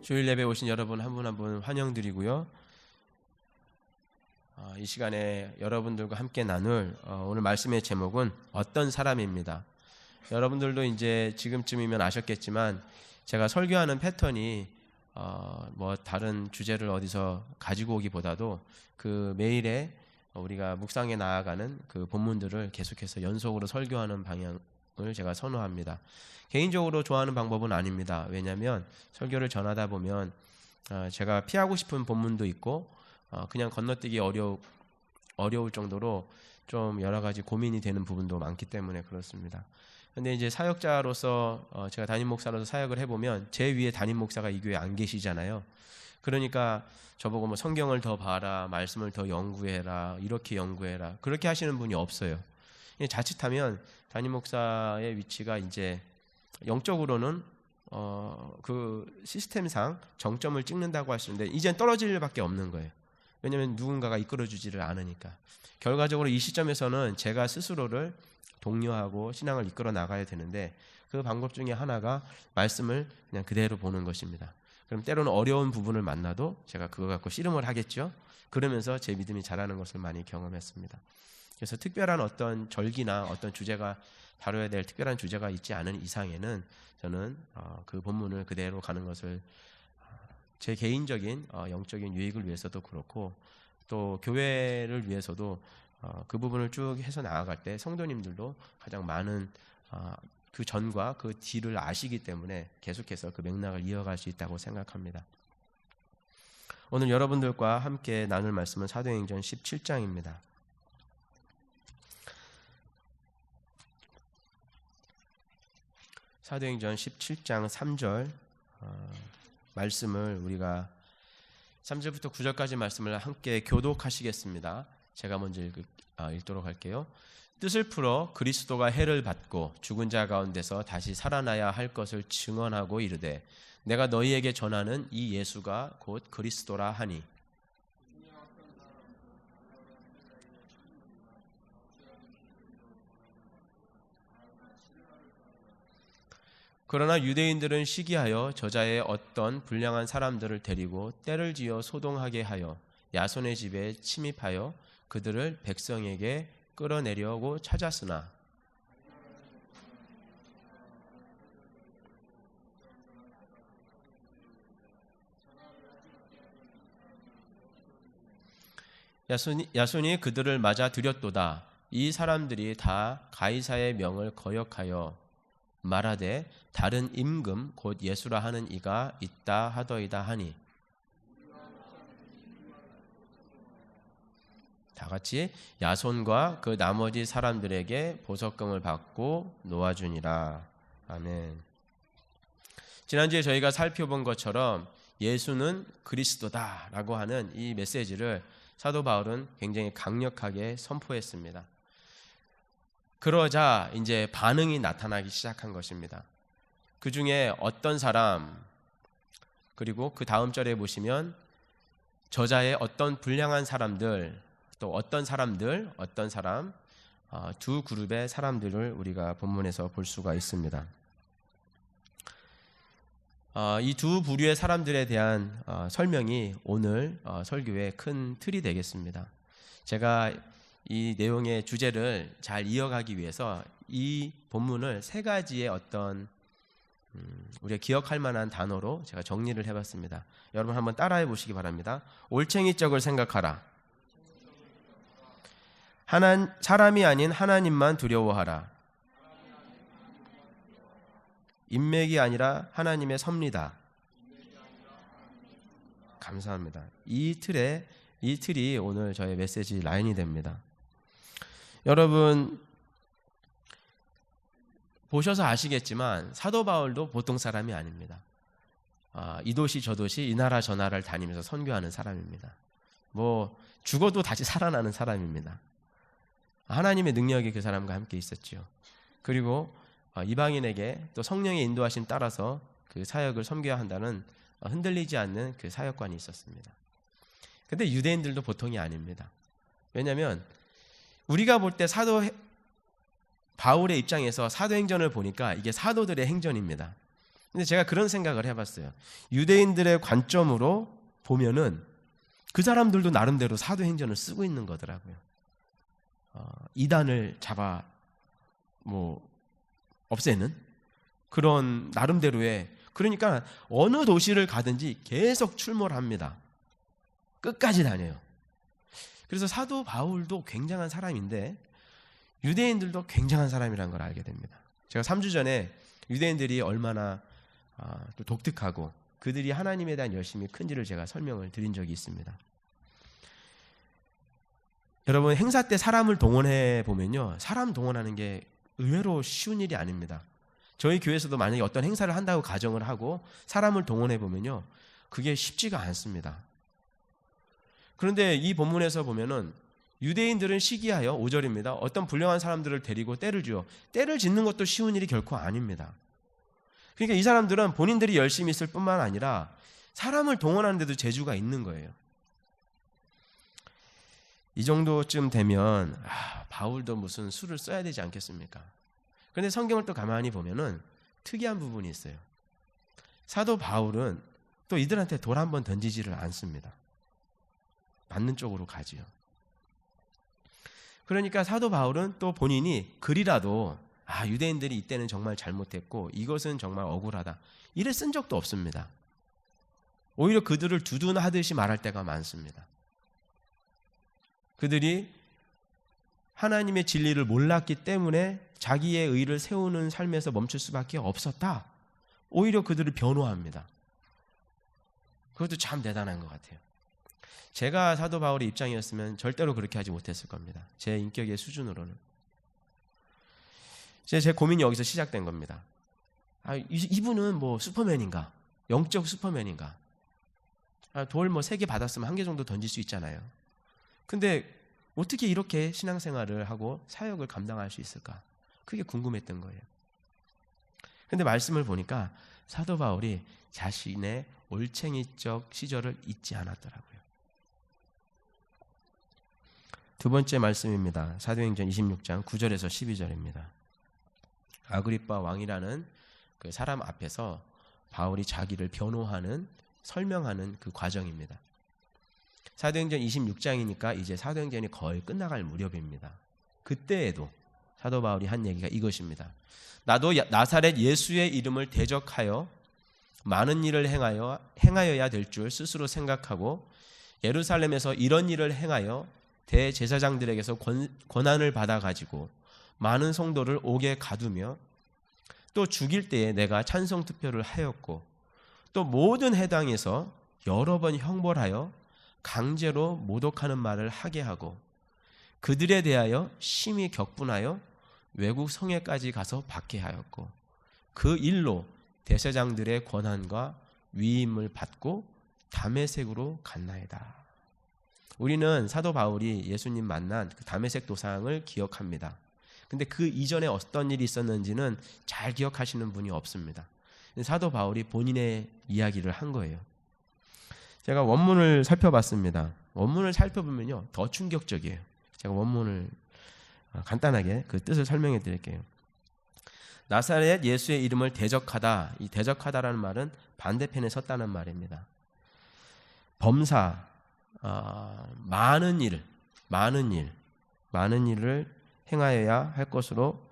주일 예배 오신 여러분 한 분 한 분 환영드리고요. 이 시간에 여러분들과 함께 나눌 오늘 말씀의 제목은 어떤 사람입니다. 여러분들도 이제 지금쯤이면 아셨겠지만 제가 설교하는 패턴이 뭐 다른 주제를 어디서 가지고 오기보다도 그 매일에 우리가 묵상에 나아가는 그 본문들을 계속해서 연속으로 설교하는 방향을 제가 선호합니다. 개인적으로 좋아하는 방법은 아닙니다. 왜냐하면 설교를 전하다 보면 제가 피하고 싶은 본문도 있고 그냥 건너뛰기 어려울 정도로 좀 여러 가지 고민이 되는 부분도 많기 때문에 그렇습니다. 근데 이제 사역자로서 제가 담임 목사로서 사역을 해보면 제 위에 담임 목사가 이 교회에 안 계시잖아요. 그러니까 저보고 뭐 성경을 더 봐라, 말씀을 더 연구해라, 이렇게 연구해라, 그렇게 하시는 분이 없어요. 자칫하면 담임 목사의 위치가 이제 영적으로는 그 시스템상 정점을 찍는다고 하시는데 이젠 떨어질 일밖에 없는 거예요. 왜냐하면 누군가가 이끌어주지를 않으니까. 결과적으로 이 시점에서는 제가 스스로를 독려하고 신앙을 이끌어 나가야 되는데 그 방법 중에 하나가 말씀을 그냥 그대로 보는 것입니다. 그럼 때로는 어려운 부분을 만나도 제가 그거 갖고 씨름을 하겠죠. 그러면서 제 믿음이 자라는 것을 많이 경험했습니다. 그래서 특별한 어떤 절기나 어떤 주제가 다뤄야 될 특별한 주제가 있지 않은 이상에는 저는 그 본문을 그대로 가는 것을 제 개인적인 영적인 유익을 위해서도 그렇고 또 교회를 위해서도 그 부분을 쭉 해서 나아갈 때 성도님들도 가장 많은 그 전과 그 뒤를 아시기 때문에 계속해서 그 맥락을 이어갈 수 있다고 생각합니다. 오늘 여러분들과 함께 나눌 말씀은 사도행전 17장입니다. 사도행전 17장 3절 말씀을 우리가 3절부터 9절까지 말씀을 함께 교독하시겠습니다. 제가 먼저 읽도록 할게요. 뜻을 풀어 그리스도가 해를 받고 죽은 자 가운데서 다시 살아나야 할 것을 증언하고 이르되 내가 너희에게 전하는 이 예수가 곧 그리스도라 하니 그러나 유대인들은 시기하여 저자의 어떤 불량한 사람들을 데리고 때를 지어 소동하게 하여 야손의 집에 침입하여 그들을 백성에게 끌어내려고 찾았으나 야손이 그들을 맞아 들였도다. 이 사람들이 다 가이사의 명을 거역하여 말하되 다른 임금 곧 예수라 하는 이가 있다 하더이다 하니 다 같이 야손과 그 나머지 사람들에게 보석금을 받고 놓아주니라. 아멘. 지난주에 저희가 살펴본 것처럼 예수는 그리스도다라고 하는 이 메시지를 사도 바울은 굉장히 강력하게 선포했습니다. 그러자 이제 반응이 나타나기 시작한 것입니다. 그 중에 어떤 사람, 그리고 그 다음 절에 보시면 저자의 어떤 불량한 사람들, 또 어떤 사람, 두 그룹의 사람들을 우리가 본문에서 볼 수가 있습니다. 이 두 부류의 사람들에 대한 설명이 오늘 설교의 큰 틀이 되겠습니다. 제가 이 내용의 주제를 잘 이어가기 위해서 이 본문을 세 가지의 어떤 우리가 기억할 만한 단어로 제가 정리를 해봤습니다. 여러분 한번 따라해 보시기 바랍니다. 올챙이적을 생각하라. 사람이 아닌 하나님만 두려워하라. 인맥이 아니라 하나님의 섭리다. 감사합니다. 이 틀이 오늘 저의 메시지 라인이 됩니다. 여러분 보셔서 아시겠지만 사도 바울도 보통 사람이 아닙니다. 이 도시 저 도시 이 나라 저 나라를 다니면서 선교하는 사람입니다. 뭐 죽어도 다시 살아나는 사람입니다. 하나님의 능력이 그 사람과 함께 있었죠. 그리고 이방인에게 또 성령의 인도하심 따라서 그 사역을 섬겨야 한다는 흔들리지 않는 그 사역관이 있었습니다. 근데 유대인들도 보통이 아닙니다. 왜냐하면 우리가 볼 때 바울의 입장에서 사도행전을 보니까 이게 사도들의 행전입니다. 근데 제가 그런 생각을 해봤어요. 유대인들의 관점으로 보면은 그 사람들도 나름대로 사도행전을 쓰고 있는 거더라고요. 이단을 잡아 없애는 그런 나름대로의, 그러니까 어느 도시를 가든지 계속 출몰 합니다. 끝까지 다녀요. 그래서 사도 바울도 굉장한 사람인데 유대인들도 굉장한 사람이라는 걸 알게 됩니다. 제가 3주 전에 유대인들이 얼마나 또 독특하고 그들이 하나님에 대한 열심이 큰지를 제가 설명을 드린 적이 있습니다. 여러분, 행사 때 사람을 동원해 보면요, 사람 동원하는 게 의외로 쉬운 일이 아닙니다. 저희 교회에서도 만약에 어떤 행사를 한다고 가정을 하고 사람을 동원해 보면요, 그게 쉽지가 않습니다. 그런데 이 본문에서 보면은 유대인들은 시기하여 5절입니다. 어떤 불량한 사람들을 데리고 때를 지어, 때를 짓는 것도 쉬운 일이 결코 아닙니다. 그러니까 이 사람들은 본인들이 열심히 있을 뿐만 아니라 사람을 동원하는 데도 재주가 있는 거예요. 이 정도쯤 되면 바울도 무슨 수를 써야 되지 않겠습니까? 그런데 성경을 또 가만히 보면은 특이한 부분이 있어요. 사도 바울은 또 이들한테 돌 한번 던지지를 않습니다. 맞는 쪽으로 가지요. 그러니까 사도 바울은 또 본인이 글이라도 유대인들이 이때는 정말 잘못했고 이것은 정말 억울하다, 이래 쓴 적도 없습니다. 오히려 그들을 두둔하듯이 말할 때가 많습니다. 그들이 하나님의 진리를 몰랐기 때문에 자기의 의를 세우는 삶에서 멈출 수밖에 없었다, 오히려 그들을 변호합니다. 그것도 참 대단한 것 같아요. 제가 사도 바울의 입장이었으면 절대로 그렇게 하지 못했을 겁니다. 제 인격의 수준으로는. 제 고민이 여기서 시작된 겁니다. 이분은 슈퍼맨인가? 영적 슈퍼맨인가? 돌 3개 받았으면 1개 정도 던질 수 있잖아요. 근데 어떻게 이렇게 신앙생활을 하고 사역을 감당할 수 있을까? 그게 궁금했던 거예요. 근데 말씀을 보니까 사도 바울이 자신의 올챙이적 시절을 잊지 않았더라고요. 두 번째 말씀입니다. 사도행전 26장 9절에서 12절입니다. 아그리빠 왕이라는 그 사람 앞에서 바울이 자기를 변호하는, 설명하는 그 과정입니다. 사도행전 26장이니까 이제 사도행전이 거의 끝나갈 무렵입니다. 그때에도 사도 바울이 한 얘기가 이것입니다. 나도 나사렛 예수의 이름을 대적하여 많은 일을 행하여야 될 줄 스스로 생각하고 예루살렘에서 이런 일을 행하여 대제사장들에게서 권한을 받아가지고 많은 성도를 옥에 가두며 또 죽일 때에 내가 찬송 투표를 하였고 또 모든 회당에서 여러 번 형벌하여 강제로 모독하는 말을 하게 하고 그들에 대하여 심히 격분하여 외국 성에까지 가서 박해하였고 그 일로 대제사장들의 권한과 위임을 받고 다메섹으로 갔나이다. 우리는 사도 바울이 예수님 만난 그 다메섹 도상을 기억합니다. 근데 그 이전에 어떤 일이 있었는지는 잘 기억하시는 분이 없습니다. 사도 바울이 본인의 이야기를 한 거예요. 제가 원문을 살펴봤습니다. 원문을 살펴보면요, 더 충격적이에요. 제가 원문을 간단하게 그 뜻을 설명해 드릴게요. 나사렛 예수의 이름을 대적하다, 이 대적하다라는 말은 반대편에 섰다는 말입니다. 범사, 많은 일을 행하여야 할 것으로,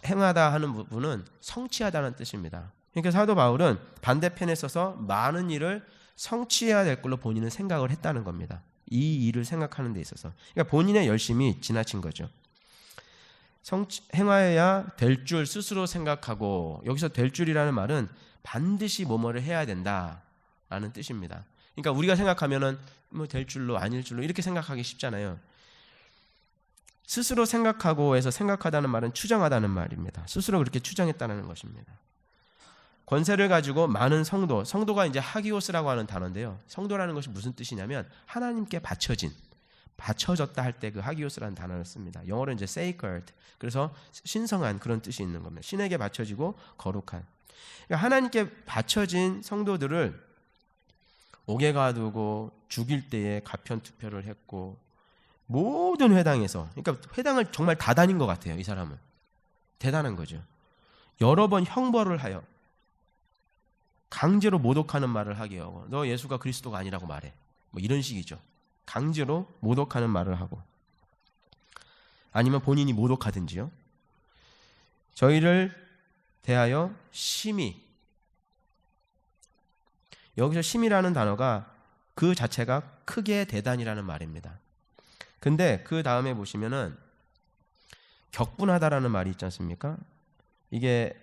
행하다 하는 부분은 성취하다는 뜻입니다. 그러니까 사도 바울은 반대편에 서서 많은 일을 성취해야 될 걸로 본인은 생각을 했다는 겁니다. 이 일을 생각하는 데 있어서. 그러니까 본인의 열심이 지나친 거죠. 행하여야 될 줄 스스로 생각하고, 여기서 될 줄이라는 말은 반드시 뭐뭐를 해야 된다라는 뜻입니다. 그러니까 우리가 생각하면은 될 줄로 아닐 줄로 이렇게 생각하기 쉽잖아요. 스스로 생각하고 해서 생각하다는 말은 추정하다는 말입니다. 스스로 그렇게 추정했다는 것입니다. 권세를 가지고 많은 성도가 이제 하기오스라고 하는 단어인데요. 성도라는 것이 무슨 뜻이냐면 하나님께 바쳐졌다 할 때 그 하기오스라는 단어를 씁니다. 영어로 이제 sacred, 그래서 신성한 그런 뜻이 있는 겁니다. 신에게 바쳐지고 거룩한. 그러니까 하나님께 바쳐진 성도들을 옥에 가두고 죽일 때에 가편 투표를 했고 모든 회당에서, 그러니까 회당을 정말 다 다닌 것 같아요. 이 사람은 대단한 거죠. 여러 번 형벌을 하여, 강제로 모독하는 말을 하게 하고, 너 예수가 그리스도가 아니라고 말해. 뭐 이런 식이죠. 강제로 모독하는 말을 하고, 아니면 본인이 모독하든지요. 저희를 대하여 심히, 여기서 심이라는 단어가 그 자체가 크게 대단이라는 말입니다. 근데 그 다음에 보시면은 격분하다라는 말이 있지 않습니까? 이게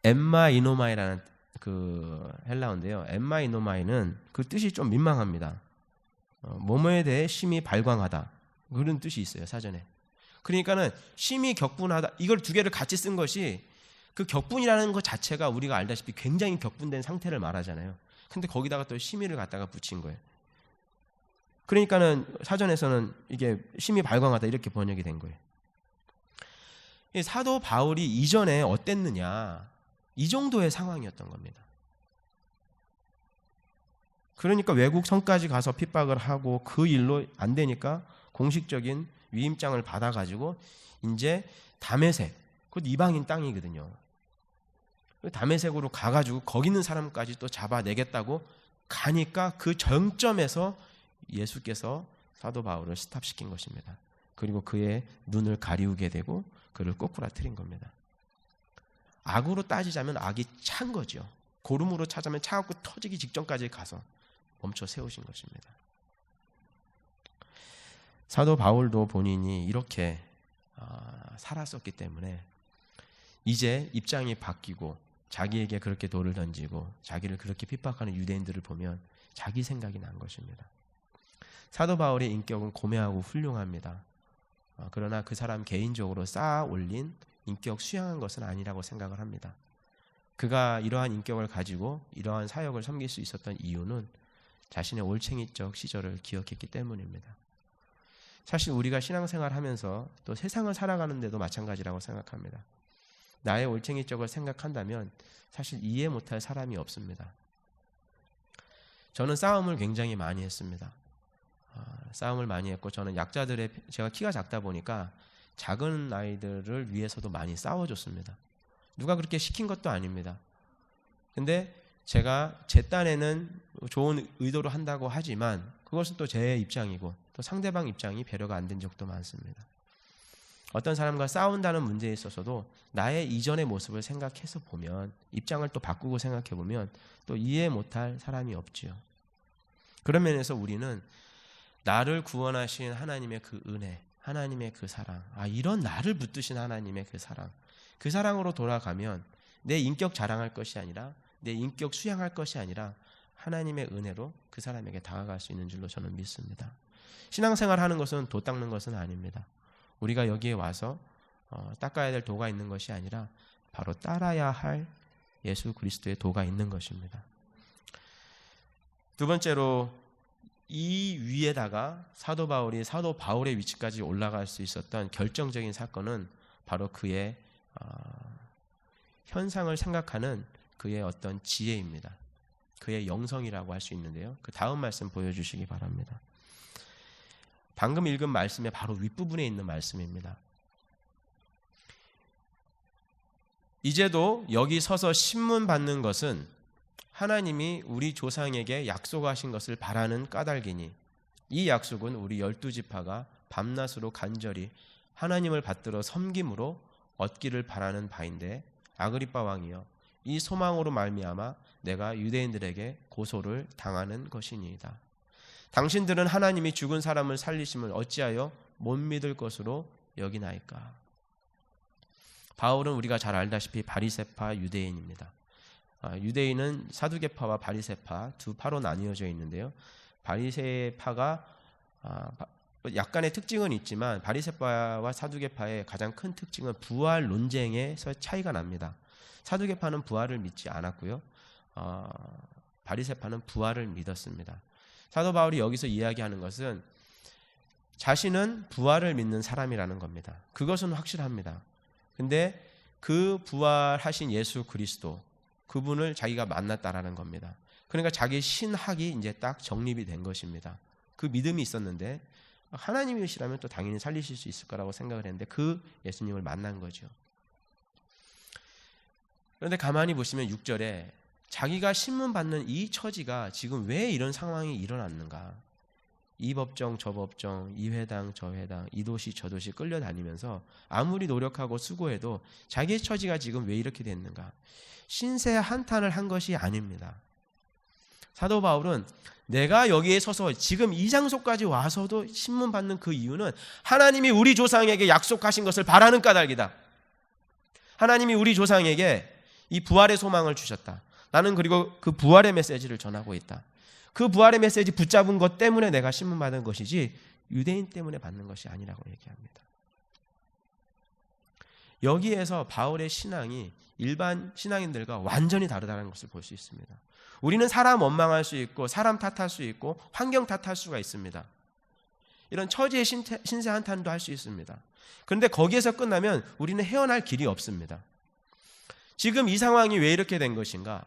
엠마이노마이라는 그 헬라어인데요. 엠마이노마이는 그 뜻이 좀 민망합니다. 뭐뭐에 대해 심히 발광하다, 그런 뜻이 있어요, 사전에. 그러니까는 심히 격분하다, 이걸 두 개를 같이 쓴 것이, 그 격분이라는 것 자체가 우리가 알다시피 굉장히 격분된 상태를 말하잖아요. 근데 거기다가 또 심히를 갖다가 붙인 거예요. 그러니까는 사전에서는 이게 심히 발광하다 이렇게 번역이 된 거예요. 사도 바울이 이전에 어땠느냐, 이 정도의 상황이었던 겁니다. 그러니까 외국 성까지 가서 핍박을 하고, 그 일로 안 되니까 공식적인 위임장을 받아가지고 이제 다메섹, 그것도 이방인 땅이거든요. 다메섹으로 가가지고 거기 있는 사람까지 또 잡아내겠다고 가니까 그 정점에서 예수께서 사도 바울을 스탑시킨 것입니다. 그리고 그의 눈을 가리우게 되고 그를 꼬꾸라뜨린 겁니다. 악으로 따지자면 악이 찬 거죠. 고름으로 찾자면 차갑고 터지기 직전까지 가서 멈춰 세우신 것입니다. 사도 바울도 본인이 이렇게 살았었기 때문에 이제 입장이 바뀌고 자기에게 그렇게 돌을 던지고 자기를 그렇게 핍박하는 유대인들을 보면 자기 생각이 난 것입니다. 사도 바울의 인격은 고매하고 훌륭합니다. 그러나 그 사람 개인적으로 쌓아 올린 인격 수양한 것은 아니라고 생각을 합니다. 그가 이러한 인격을 가지고 이러한 사역을 섬길 수 있었던 이유는 자신의 올챙이적 시절을 기억했기 때문입니다. 사실 우리가 신앙생활 하면서 또 세상을 살아가는데도 마찬가지라고 생각합니다. 나의 올챙이적을 생각한다면 사실 이해 못할 사람이 없습니다. 저는 싸움을 굉장히 많이 했습니다. 싸움을 많이 했고, 저는 약자들의, 제가 키가 작다 보니까 작은 아이들을 위해서도 많이 싸워줬습니다. 누가 그렇게 시킨 것도 아닙니다. 근데 제가 제 딴에는 좋은 의도로 한다고 하지만 그것은 또 제 입장이고 또 상대방 입장이 배려가 안 된 적도 많습니다. 어떤 사람과 싸운다는 문제에 있어서도 나의 이전의 모습을 생각해서 보면, 입장을 또 바꾸고 생각해 보면 또 이해 못할 사람이 없지요. 그런 면에서 우리는 나를 구원하신 하나님의 그 은혜, 하나님의 그 사랑, 이런 나를 붙드신 하나님의 그 사랑, 그 사랑으로 돌아가면 내 인격 자랑할 것이 아니라, 내 인격 수양할 것이 아니라 하나님의 은혜로 그 사람에게 다가갈 수 있는 줄로 저는 믿습니다. 신앙생활 하는 것은 도 닦는 것은 아닙니다. 우리가 여기에 와서 닦아야 될 도가 있는 것이 아니라 바로 따라야 할 예수 그리스도의 도가 있는 것입니다. 두 번째로, 이 위에다가 사도 바울이 사도 바울의 위치까지 올라갈 수 있었던 결정적인 사건은 바로 그의 현상을 생각하는 그의 어떤 지혜입니다. 그의 영성이라고 할 수 있는데요. 그 다음 말씀 보여주시기 바랍니다. 방금 읽은 말씀의 바로 윗부분에 있는 말씀입니다. 이제도 여기 서서 신문 받는 것은 하나님이 우리 조상에게 약속하신 것을 바라는 까닭이니, 이 약속은 우리 12지파가 밤낮으로 간절히 하나님을 받들어 섬김으로 얻기를 바라는 바인데, 아그리빠 왕이여, 이 소망으로 말미암아 내가 유대인들에게 고소를 당하는 것이니이다. 당신들은 하나님이 죽은 사람을 살리심을 어찌하여 못 믿을 것으로 여기나이까. 바울은 우리가 잘 알다시피 바리새파 유대인입니다. 유대인은 사두개파와 바리새파 두 파로 나뉘어져 있는데요. 바리새파가 약간의 특징은 있지만 바리새파와 사두개파의 가장 큰 특징은 부활 논쟁에서 차이가 납니다. 사두개파는 부활을 믿지 않았고요. 바리새파는 부활을 믿었습니다. 사도 바울이 여기서 이야기하는 것은 자신은 부활을 믿는 사람이라는 겁니다. 그것은 확실합니다. 근데 그 부활하신 예수 그리스도, 그분을 자기가 만났다라는 겁니다. 그러니까 자기 신학이 이제 딱 정립이 된 것입니다. 그 믿음이 있었는데 하나님이시라면 또 당연히 살리실 수 있을 거라고 생각을 했는데 그 예수님을 만난 거죠. 그런데 가만히 보시면 6절에 자기가 신문받는 이 처지가 지금 왜 이런 상황이 일어났는가? 이 법정 저 법정, 이 회당 저 회당, 이 도시 저 도시 끌려다니면서 아무리 노력하고 수고해도 자기의 처지가 지금 왜 이렇게 됐는가? 신세 한탄을 한 것이 아닙니다. 사도 바울은 내가 여기에 서서 지금 이 장소까지 와서도 신문받는 그 이유는 하나님이 우리 조상에게 약속하신 것을 바라는 까닭이다. 하나님이 우리 조상에게 이 부활의 소망을 주셨다. 나는 그리고 그 부활의 메시지를 전하고 있다. 그 부활의 메시지 붙잡은 것 때문에 내가 신문받은 것이지 유대인 때문에 받는 것이 아니라고 얘기합니다. 여기에서 바울의 신앙이 일반 신앙인들과 완전히 다르다는 것을 볼 수 있습니다. 우리는 사람 원망할 수 있고 사람 탓할 수 있고 환경 탓할 수가 있습니다. 이런 처지의 신세 한탄도 할 수 있습니다. 그런데 거기에서 끝나면 우리는 헤어날 길이 없습니다. 지금 이 상황이 왜 이렇게 된 것인가?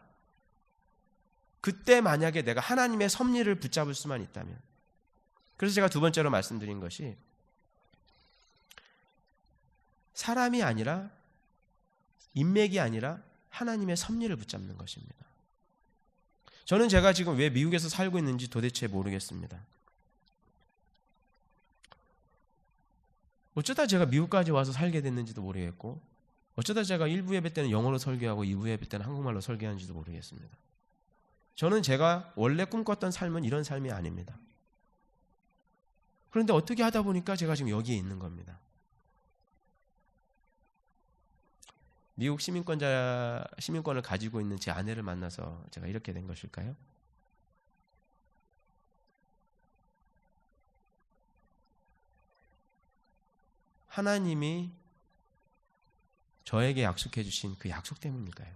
그때 만약에 내가 하나님의 섭리를 붙잡을 수만 있다면, 그래서 제가 두 번째로 말씀드린 것이 사람이 아니라 인맥이 아니라 하나님의 섭리를 붙잡는 것입니다. 저는 제가 지금 왜 미국에서 살고 있는지 도대체 모르겠습니다. 어쩌다 제가 미국까지 와서 살게 됐는지도 모르겠고, 어쩌다 제가 1부 예배 때는 영어로 설교하고 2부 예배 때는 한국말로 설교하는지도 모르겠습니다. 저는 제가 원래 꿈꿨던 삶은 이런 삶이 아닙니다. 그런데 어떻게 하다 보니까 제가 지금 여기에 있는 겁니다. 미국 시민권을 가지고 있는 제 아내를 만나서 제가 이렇게 된 것일까요? 하나님이 저에게 약속해 주신 그 약속 때문일까요?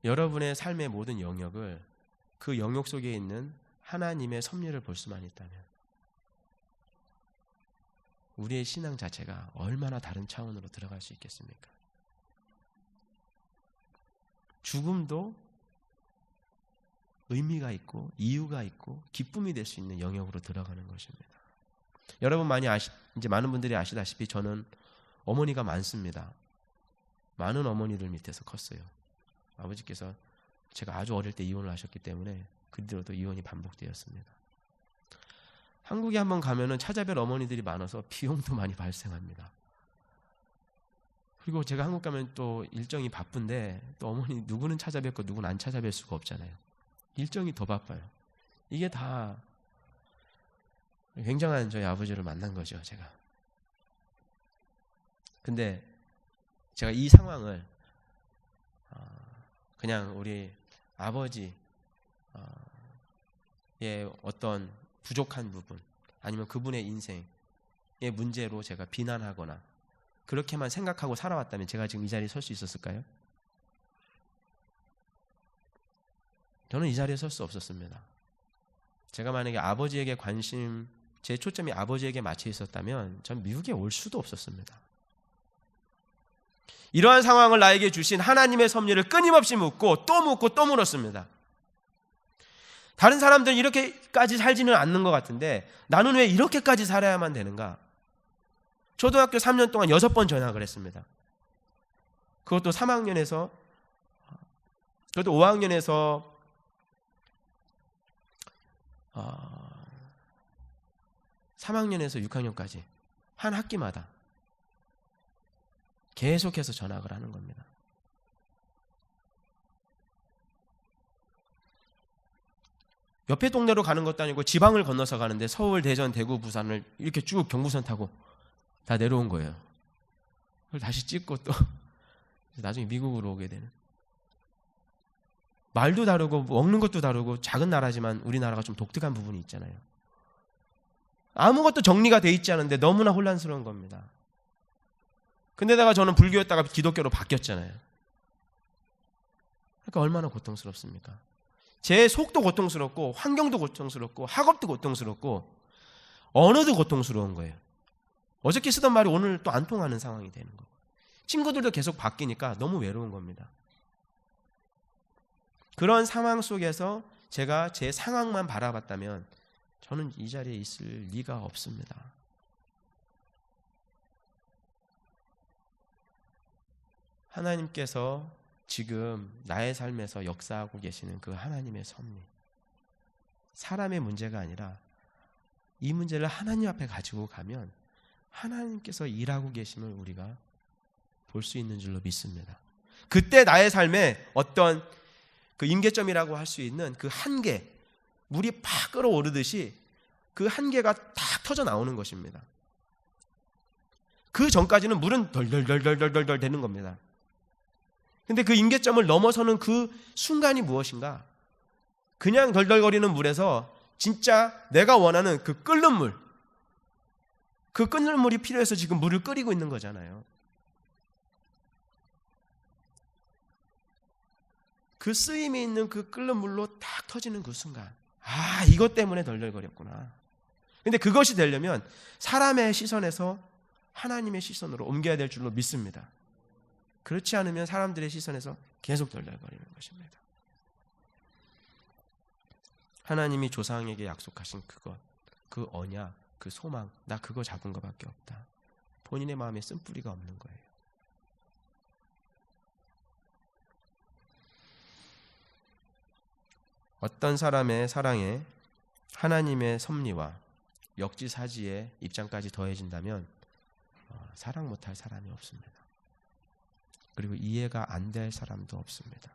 여러분의 삶의 모든 영역을 그 영역 속에 있는 하나님의 섭리를 볼 수만 있다면 우리의 신앙 자체가 얼마나 다른 차원으로 들어갈 수 있겠습니까? 죽음도 의미가 있고 이유가 있고 기쁨이 될 수 있는 영역으로 들어가는 것입니다. 여러분 이제 많은 분들이 아시다시피 저는 어머니가 많습니다. 많은 어머니들 밑에서 컸어요. 아버지께서 제가 아주 어릴 때 이혼을 하셨기 때문에 그 뒤로도 이혼이 반복되었습니다. 한국에 한번 가면은 찾아뵐 어머니들이 많아서 비용도 많이 발생합니다. 그리고 제가 한국 가면 또 일정이 바쁜데 또 어머니 누구는 찾아뵙고 누구는 안 찾아뵐 수가 없잖아요. 일정이 더 바빠요. 이게 다 굉장한 저희 아버지를 만난 거죠, 제가. 근데 제가 이 상황을 그냥 우리 아버지의 어떤 부족한 부분 아니면 그분의 인생의 문제로 제가 비난하거나 그렇게만 생각하고 살아왔다면 제가 지금 이 자리에 설 수 있었을까요? 저는 이 자리에 설 수 없었습니다. 제가 만약에 아버지에게 제 초점이 아버지에게 맞춰 있었다면 전 미국에 올 수도 없었습니다. 이러한 상황을 나에게 주신 하나님의 섭리를 끊임없이 묻고 또 물었습니다. 다른 사람들은 이렇게까지 살지는 않는 것 같은데 나는 왜 이렇게까지 살아야만 되는가? 초등학교 3년 동안 6번 전학을 했습니다. 그것도 3학년에서 그것도 5학년에서 3학년에서 6학년까지 한 학기마다 계속해서 전학을 하는 겁니다. 옆에 동네로 가는 것도 아니고 지방을 건너서 가는데 서울, 대전, 대구, 부산을 이렇게 쭉 경부선 타고 다 내려온 거예요. 그걸 다시 찍고 또 나중에 미국으로 오게 되는. 말도 다르고 먹는 것도 다르고 작은 나라지만 우리나라가 좀 독특한 부분이 있잖아요. 아무것도 정리가 돼 있지 않은데 너무나 혼란스러운 겁니다. 근데다가 저는 불교였다가 기독교로 바뀌었잖아요. 그러니까 얼마나 고통스럽습니까? 제 속도 고통스럽고 환경도 고통스럽고 학업도 고통스럽고 언어도 고통스러운 거예요. 어저께 쓰던 말이 오늘 또 안 통하는 상황이 되는 거고 친구들도 계속 바뀌니까 너무 외로운 겁니다. 그런 상황 속에서 제가 제 상황만 바라봤다면 저는 이 자리에 있을 리가 없습니다. 하나님께서 지금 나의 삶에서 역사하고 계시는 그 하나님의 섭리, 사람의 문제가 아니라 이 문제를 하나님 앞에 가지고 가면 하나님께서 일하고 계심을 우리가 볼 수 있는 줄로 믿습니다. 그때 나의 삶에 어떤 그 임계점이라고 할 수 있는 그 한계, 물이 팍 끓어오르듯이 그 한계가 탁 터져 나오는 것입니다. 그 전까지는 물은 덜덜덜덜덜덜 되는 겁니다. 근데 그 임계점을 넘어서는 그 순간이 무엇인가? 그냥 덜덜거리는 물에서 진짜 내가 원하는 그 끓는 물, 그 끓는 물이 필요해서 지금 물을 끓이고 있는 거잖아요. 그 쓰임이 있는 그 끓는 물로 딱 터지는 그 순간, 아, 이것 때문에 덜덜거렸구나. 근데 그것이 되려면 사람의 시선에서 하나님의 시선으로 옮겨야 될 줄로 믿습니다. 그렇지 않으면 사람들의 시선에서 계속 덜덜거리는 것입니다. 하나님이 조상에게 약속하신 그것, 그 언약, 그 소망, 나 그거 잡은 것밖에 없다. 본인의 마음에 쓴뿌리가 없는 거예요. 어떤 사람의 사랑에 하나님의 섭리와 역지사지의 입장까지 더해진다면 사랑 못할 사람이 없습니다. 그리고 이해가 안 될 사람도 없습니다.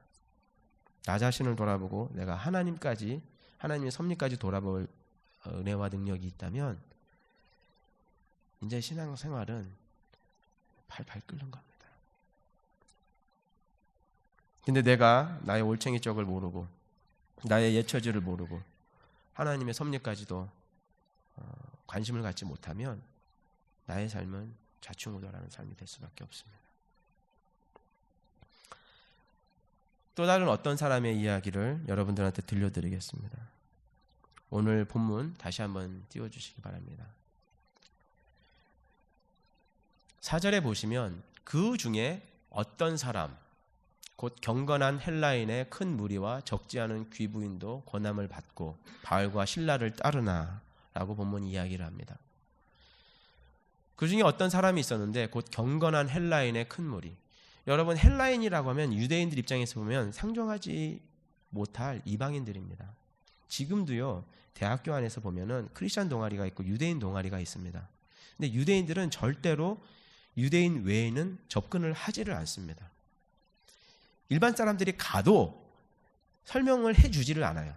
나 자신을 돌아보고 내가 하나님까지, 하나님의 섭리까지 돌아볼 은혜와 능력이 있다면 이제 신앙생활은 팔팔 끓는 겁니다. 근데 내가 나의 올챙이 쪽을 모르고 나의 예처지를 모르고 하나님의 섭리까지도 관심을 갖지 못하면 나의 삶은 좌충우돌하는 삶이 될 수밖에 없습니다. 또 다른 어떤 사람의 이야기를 여러분들한테 들려드리겠습니다. 오늘 본문 다시 한번 띄워주시기 바랍니다. 4절에 보시면 그 중에 어떤 사람, 곧 경건한 헬라인의 큰 무리와 적지 않은 귀부인도 권함을 받고 바알과 신라를 따르나 라고 본문이 이야기를 합니다. 그 중에 어떤 사람이 있었는데 곧 경건한 헬라인의 큰 무리. 여러분, 헬라인이라고 하면 유대인들 입장에서 보면 상종하지 못할 이방인들입니다. 지금도요, 대학교 안에서 보면은 크리스찬 동아리가 있고 유대인 동아리가 있습니다. 근데 유대인들은 절대로 유대인 외에는 접근을 하지를 않습니다. 일반 사람들이 가도 설명을 해주지를 않아요.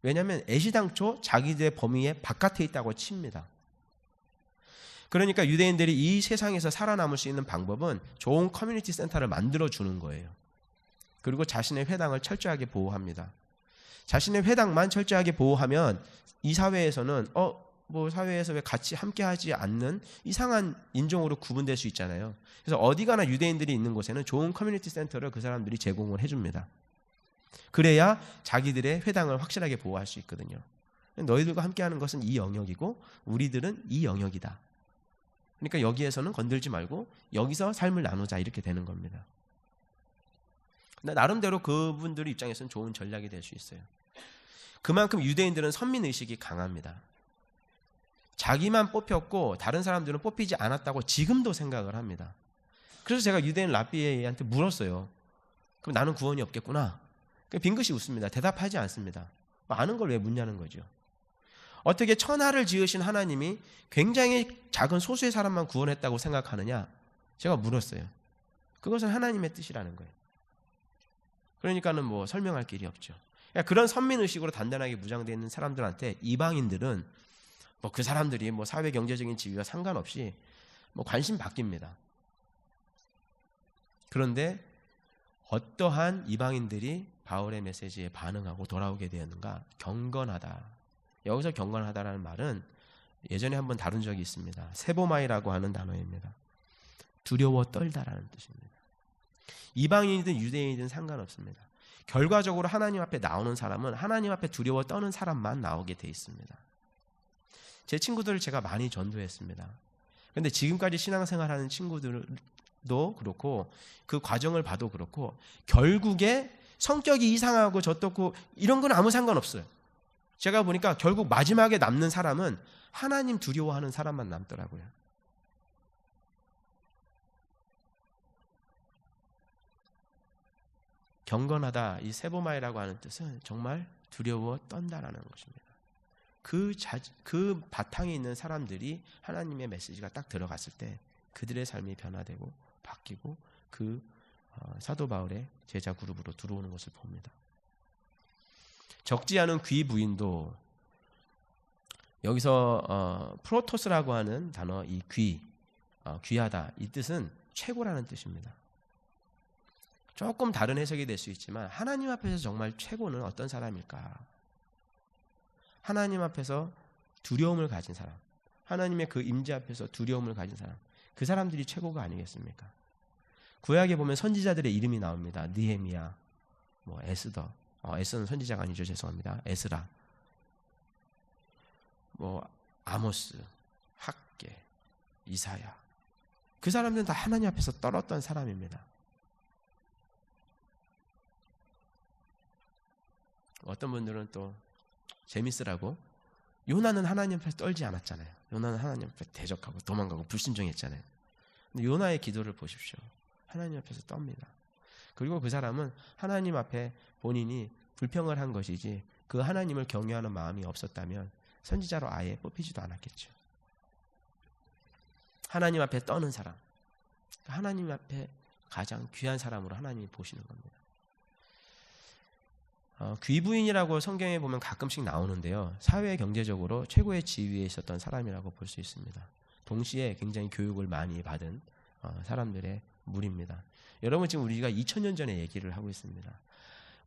왜냐하면 애시당초 자기들의 범위의 바깥에 있다고 칩니다. 그러니까 유대인들이 이 세상에서 살아남을 수 있는 방법은 좋은 커뮤니티 센터를 만들어주는 거예요. 그리고 자신의 회당을 철저하게 보호합니다. 자신의 회당만 철저하게 보호하면 이 사회에서는 사회에서 왜 같이 함께하지 않는 이상한 인종으로 구분될 수 있잖아요. 그래서 어디 가나 유대인들이 있는 곳에는 좋은 커뮤니티 센터를 그 사람들이 제공을 해줍니다. 그래야 자기들의 회당을 확실하게 보호할 수 있거든요. 너희들과 함께하는 것은 이 영역이고 우리들은 이 영역이다. 그러니까 여기에서는 건들지 말고 여기서 삶을 나누자, 이렇게 되는 겁니다. 나름대로 그분들 입장에서는 좋은 전략이 될 수 있어요. 그만큼 유대인들은 선민의식이 강합니다. 자기만 뽑혔고 다른 사람들은 뽑히지 않았다고 지금도 생각을 합니다. 그래서 제가 유대인 랍비에한테 물었어요. 그럼 나는 구원이 없겠구나. 빙긋이 웃습니다. 대답하지 않습니다. 아는 걸 왜 묻냐는 거죠. 어떻게 천하를 지으신 하나님이 굉장히 작은 소수의 사람만 구원했다고 생각하느냐? 제가 물었어요. 그것은 하나님의 뜻이라는 거예요. 그러니까는 설명할 길이 없죠. 그러니까 그런 선민의식으로 단단하게 무장되어 있는 사람들한테 이방인들은 그 사람들이 사회 경제적인 지위와 상관없이 관심 바뀝니다. 그런데 어떠한 이방인들이 바울의 메시지에 반응하고 돌아오게 되었는가? 경건하다. 여기서 경건하다라는 말은 예전에 한번 다룬 적이 있습니다. 세보마이라고 하는 단어입니다. 두려워 떨다라는 뜻입니다. 이방인이든 유대인이든 상관없습니다. 결과적으로 하나님 앞에 나오는 사람은 하나님 앞에 두려워 떠는 사람만 나오게 돼 있습니다. 제 친구들을 제가 많이 전도했습니다. 그런데 지금까지 신앙생활하는 친구들도 그렇고 그 과정을 봐도 그렇고 결국에 성격이 이상하고 저떻고 이런 건 아무 상관없어요. 제가 보니까 결국 마지막에 남는 사람은 하나님 두려워하는 사람만 남더라고요. 경건하다, 이 세보마이라고 하는 뜻은 정말 두려워 떤다라는 것입니다. 그 바탕에 있는 사람들이 하나님의 메시지가 딱 들어갔을 때 그들의 삶이 변화되고 바뀌고 사도 바울의 제자 그룹으로 들어오는 것을 봅니다. 적지 않은 귀 부인도 여기서 프로토스라고 하는 단어, 이 귀하다, 이 뜻은 최고라는 뜻입니다. 조금 다른 해석이 될 수 있지만 하나님 앞에서 정말 최고는 어떤 사람일까? 하나님 앞에서 두려움을 가진 사람, 하나님의 그 임재 앞에서 두려움을 가진 사람, 그 사람들이 최고가 아니겠습니까? 구약에 보면 선지자들의 이름이 나옵니다. 느헤미야, 에스더, 에스더는 선지자가 아니죠, 죄송합니다. 에스라, 아모스, 학개, 이사야, 그 사람들은 다 하나님 앞에서 떨었던 사람입니다. 어떤 분들은 또 재밌으라고 요나는 하나님 앞에서 떨지 않았잖아요. 요나는 하나님 앞에 대적하고 도망가고 불순종했잖아요. 근데 요나의 기도를 보십시오. 하나님 앞에서 떱니다. 그리고 그 사람은 하나님 앞에 본인이 불평을 한 것이지 그 하나님을 경외하는 마음이 없었다면 선지자로 아예 뽑히지도 않았겠죠. 하나님 앞에 떠는 사람, 하나님 앞에 가장 귀한 사람으로 하나님이 보시는 겁니다. 귀부인이라고 성경에 보면 가끔씩 나오는데요, 사회 경제적으로 최고의 지위에 있었던 사람이라고 볼 수 있습니다. 동시에 굉장히 교육을 많이 받은 사람들의 무리입니다. 여러분, 지금 우리가 2000년 전에 얘기를 하고 있습니다.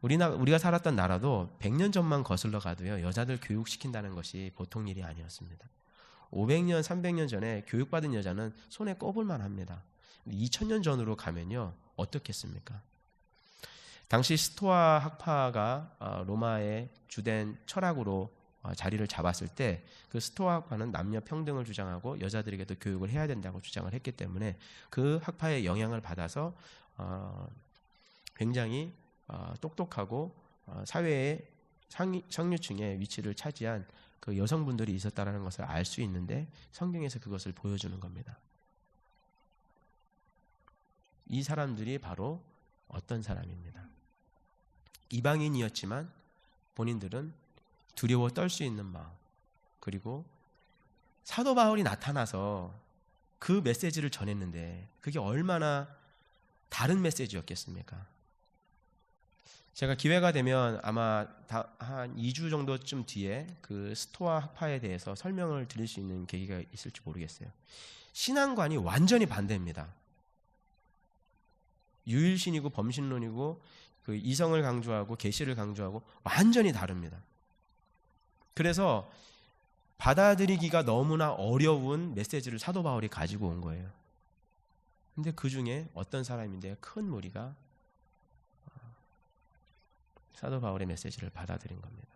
우리가 살았던 나라도 100년 전만 거슬러 가도요, 여자들 교육시킨다는 것이 보통 일이 아니었습니다. 500년, 300년 전에 교육받은 여자는 손에 꼽을만 합니다. 2000년 전으로 가면요, 어떻겠습니까? 당시 스토아 학파가 로마의 주된 철학으로 자리를 잡았을 때 그 스토아 학파는 남녀 평등을 주장하고 여자들에게도 교육을 해야 된다고 주장을 했기 때문에 그 학파의 영향을 받아서 굉장히 똑똑하고 사회의 상류층의 위치를 차지한 그 여성분들이 있었다는 것을 알 수 있는데 성경에서 그것을 보여주는 겁니다. 이 사람들이 바로 어떤 사람입니다. 이방인이었지만 본인들은 두려워 떨 수 있는 마음, 그리고 사도 바울이 나타나서 그 메시지를 전했는데 그게 얼마나 다른 메시지였겠습니까? 제가 기회가 되면 아마 한 2주 정도쯤 뒤에 그 스토아 학파에 대해서 설명을 드릴 수 있는 계기가 있을지 모르겠어요. 신앙관이 완전히 반대입니다. 유일신이고 범신론이고 그 이성을 강조하고 계시를 강조하고 완전히 다릅니다. 그래서 받아들이기가 너무나 어려운 메시지를 사도 바울이 가지고 온 거예요. 근데 그 중에 어떤 사람인데 큰 무리가 사도 바울의 메시지를 받아들인 겁니다.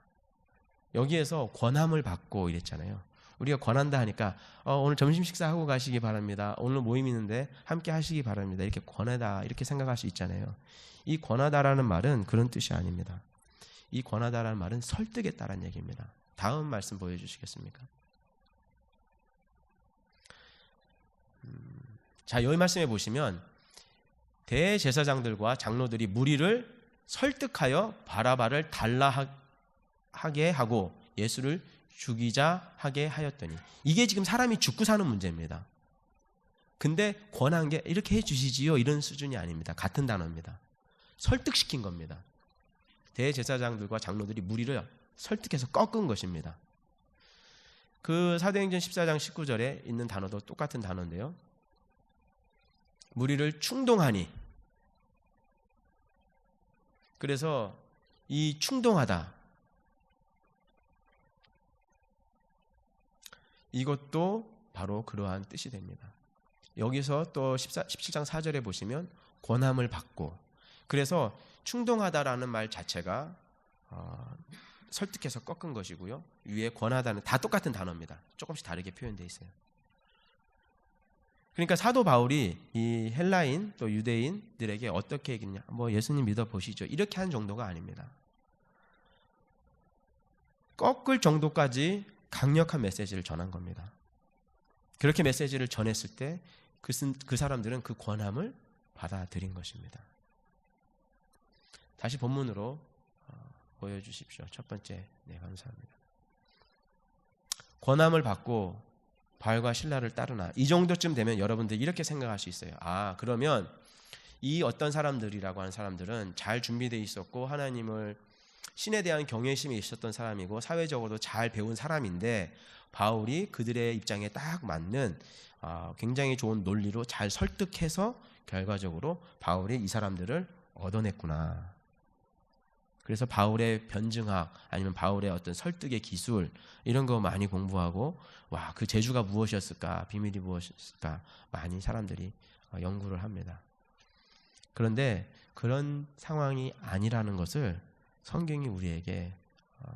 여기에서 권함을 받고 이랬잖아요. 우리가 권한다 하니까 오늘 점심 식사하고 가시기 바랍니다. 오늘 모임 있는데 함께 하시기 바랍니다. 이렇게 권하다 이렇게 생각할 수 있잖아요. 이 권하다라는 말은 그런 뜻이 아닙니다. 이 권하다라는 말은 설득했다라는 얘기입니다. 다음 말씀 보여주시겠습니까? 자, 여기 말씀해 보시면 대제사장들과 장로들이 무리를 설득하여 바라바를 달라하게 하고 예수를 죽이자 하게 하였더니, 이게 지금 사람이 죽고 사는 문제입니다. 근데 권한 게 이렇게 해주시지요 이런 수준이 아닙니다. 같은 단어입니다. 설득시킨 겁니다. 대제사장들과 장로들이 무리를 설득해서 꺾은 것입니다. 그 사도행전 14장 19절에 있는 단어도 똑같은 단어인데요, 무리를 충동하니, 그래서 이 충동하다, 이것도 바로 그러한 뜻이 됩니다. 여기서 또 17장 4절에 보시면 권함을 받고, 그래서 충동하다라는 말 자체가 설득해서 꺾은 것이고요, 위에 권하다는 다 똑같은 단어입니다. 조금씩 다르게 표현되어 있어요. 그러니까 사도 바울이 이 헬라인 또 유대인들에게 어떻게 얘기했냐, 예수님 믿어보시죠 이렇게 한 정도가 아닙니다. 꺾을 정도까지 강력한 메시지를 전한 겁니다. 그렇게 메시지를 전했을 때 그 사람들은 그 권함을 받아들인 것입니다. 다시 본문으로 보여주십시오. 첫 번째. 네, 감사합니다. 권함을 받고 바울과 실라를 따르나. 이 정도쯤 되면 여러분들이 이렇게 생각할 수 있어요. 그러면 이 어떤 사람들이라고 하는 사람들은 잘 준비되어 있었고 하나님을 신에 대한 경외심이 있었던 사람이고 사회적으로도 잘 배운 사람인데 바울이 그들의 입장에 딱 맞는 굉장히 좋은 논리로 잘 설득해서 결과적으로 바울이 이 사람들을 얻어냈구나. 그래서 바울의 변증학 아니면 바울의 어떤 설득의 기술 이런 거 많이 공부하고 그 재주가 무엇이었을까, 비밀이 무엇이었을까 많이 사람들이 연구를 합니다. 그런데 그런 상황이 아니라는 것을 성경이 우리에게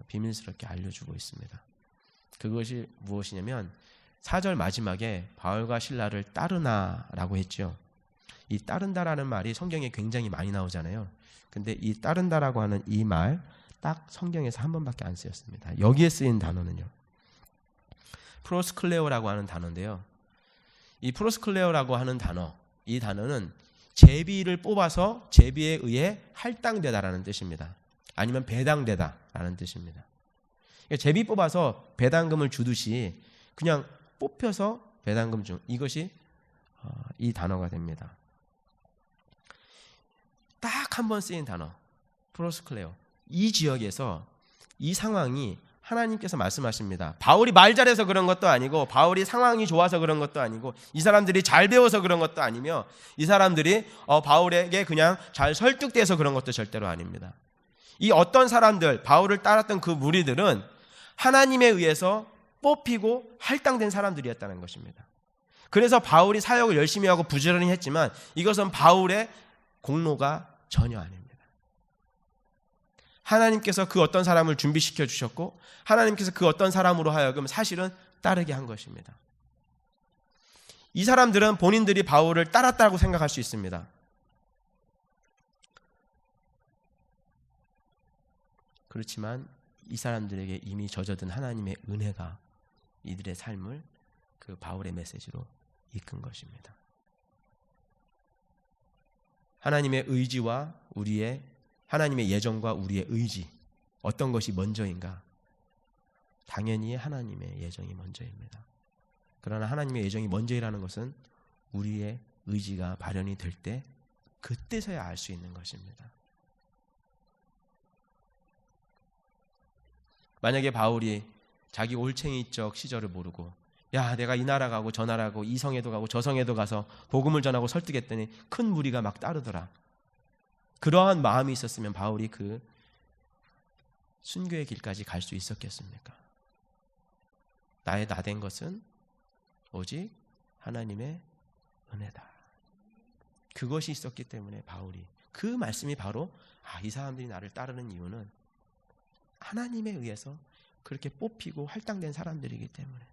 비밀스럽게 알려주고 있습니다. 그것이 무엇이냐면 4절 마지막에 바울과 실라를 따르나라고 했죠. 이 따른다라는 말이 성경에 굉장히 많이 나오잖아요. 근데 이 따른다라고 하는 이 말 딱 성경에서 한 번밖에 안 쓰였습니다. 여기에 쓰인 단어는요, 프로스클레오라고 하는 단어인데요. 이 프로스클레오라고 하는 단어, 이 단어는 제비를 뽑아서 제비에 의해 할당되다라는 뜻입니다. 아니면 배당되다라는 뜻입니다. 제비 뽑아서 배당금을 주듯이 그냥 뽑혀서 배당금 중, 이것이 이 단어가 됩니다. 딱 한 번 쓰인 단어, 프로스클레오. 이 지역에서 이 상황이 하나님께서 말씀하십니다. 바울이 말 잘해서 그런 것도 아니고 바울이 상황이 좋아서 그런 것도 아니고 이 사람들이 잘 배워서 그런 것도 아니며 이 사람들이 바울에게 그냥 잘 설득돼서 그런 것도 절대로 아닙니다. 이 어떤 사람들, 바울을 따랐던 그 무리들은 하나님에 의해서 뽑히고 할당된 사람들이었다는 것입니다. 그래서 바울이 사역을 열심히 하고 부지런히 했지만 이것은 바울의 공로가 전혀 아닙니다. 하나님께서 그 어떤 사람을 준비시켜 주셨고 하나님께서 그 어떤 사람으로 하여금 사실은 따르게 한 것입니다. 이 사람들은 본인들이 바울을 따랐다고 생각할 수 있습니다. 그렇지만 이 사람들에게 이미 젖어든 하나님의 은혜가 이들의 삶을 그 바울의 메시지로 이끈 것입니다. 하나님의 의지와 하나님의 예정과 우리의 의지, 어떤 것이 먼저인가? 당연히 하나님의 예정이 먼저입니다. 그러나 하나님의 예정이 먼저이라는 것은 우리의 의지가 발현이 될 때 그때서야 알 수 있는 것입니다. 만약에 바울이 자기 올챙이적 시절을 모르고 내가 이 나라 가고 저 나라 가고 이 성에도 가고 저 성에도 가서 복음을 전하고 설득했더니 큰 무리가 막 따르더라. 그러한 마음이 있었으면 바울이 그 순교의 길까지 갈 수 있었겠습니까? 나의 나된 것은 오직 하나님의 은혜다. 그것이 있었기 때문에 바울이 그 말씀이 바로 이 사람들이 나를 따르는 이유는 하나님에 의해서 그렇게 뽑히고 할당된 사람들이기 때문에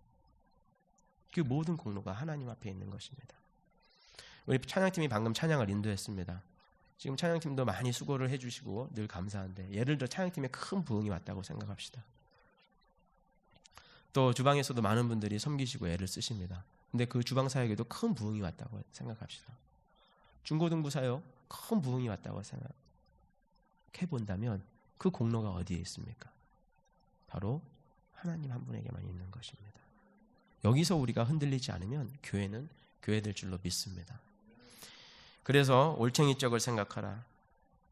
그 모든 공로가 하나님 앞에 있는 것입니다. 우리 찬양팀이 방금 찬양을 인도했습니다. 지금 찬양팀도 많이 수고를 해주시고 늘 감사한데 예를 들어 찬양팀에 큰 부흥이 왔다고 생각합시다. 또 주방에서도 많은 분들이 섬기시고 애를 쓰십니다. 근데 그 주방 사역에도 큰 부흥이 왔다고 생각합시다. 중고등부 사역 큰 부흥이 왔다고 생각해 본다면 그 공로가 어디에 있습니까? 바로 하나님 한 분에게만 있는 것입니다. 여기서 우리가 흔들리지 않으면 교회는 교회될 줄로 믿습니다. 그래서 올챙이적을 생각하라.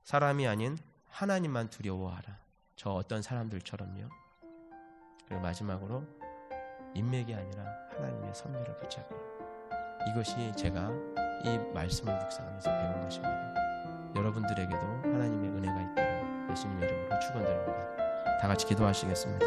사람이 아닌 하나님만 두려워하라. 저 어떤 사람들처럼요. 그리고 마지막으로 인맥이 아니라 하나님의 섭리를 붙잡으라. 이것이 제가 이 말씀을 묵상하면서 배운 것입니다. 여러분들에게도 하나님의 은혜가 있기를 예수님의 이름으로 축원드립니다. 다 같이 기도하시겠습니다.